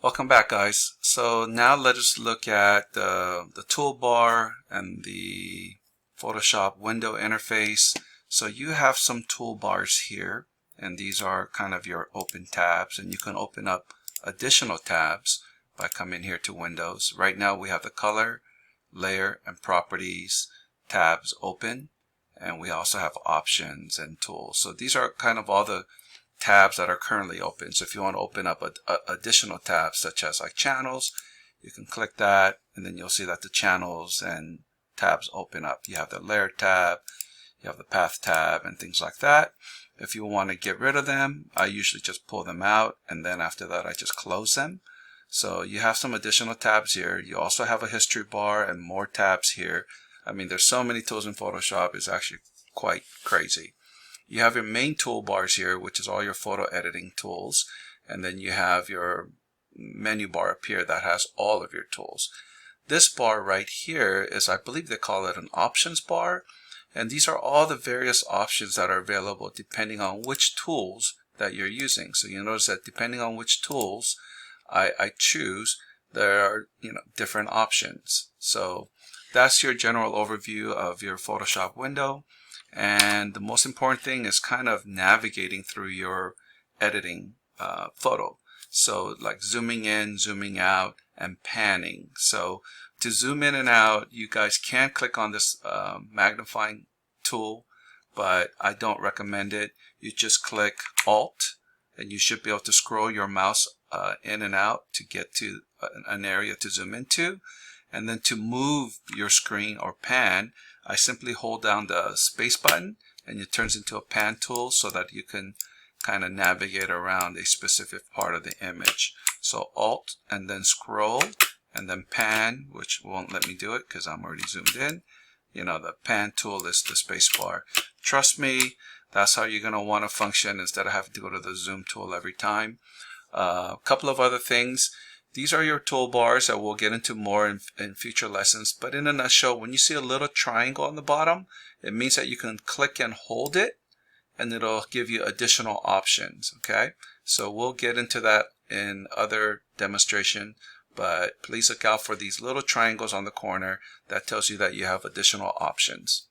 Welcome back, guys. So now let us look at the toolbar and the Photoshop window interface. So you have some toolbars here, and these are kind of your open tabs, and you can open up additional tabs by coming here to Windows. Right now we have the color, layer, and properties tabs open, and we also have options and tools. So these are kind of all the tabs that are currently open. So if you want to open up additional tabs such as like channels, you can click that, and then you'll see that the channels and tabs open up. You have the layer tab, you have the path tab, and things like that. If you want to get rid of them, I usually just pull them out, and then after that I just close them. So you have some additional tabs here. You also have a history bar and more tabs here. I mean, there's so many tools in Photoshop, it's actually quite crazy. You have your main toolbars here, which is all your photo editing tools. And then you have your menu bar up here that has all of your tools. This bar right here is, I believe they call it an options bar. And these are all the various options that are available depending on which tools that you're using. So you notice that depending on which tools I choose, there are different options. So that's your general overview of your Photoshop window. And the most important thing is kind of navigating through your editing photo. So like zooming in, zooming out, and panning. So to zoom in and out, you guys can click on this magnifying tool, but I don't recommend it. You just click Alt, and you should be able to scroll your mouse in and out to get to an area to zoom into. And then to move your screen or pan, I simply hold down the space button, and it turns into a pan tool so that you can kind of navigate around a specific part of the image. So Alt and then scroll and then pan, which won't let me do it because I'm already zoomed in. The pan tool is the space bar. Trust me, that's how you're going to want to function instead of having to go to the zoom tool every time. A couple of other things. These are your toolbars that we'll get into more in future lessons. But in a nutshell, when you see a little triangle on the bottom, it means that you can click and hold it, and it'll give you additional options. Okay, so we'll get into that in other demonstration. But please look out for these little triangles on the corner. That tells you that you have additional options.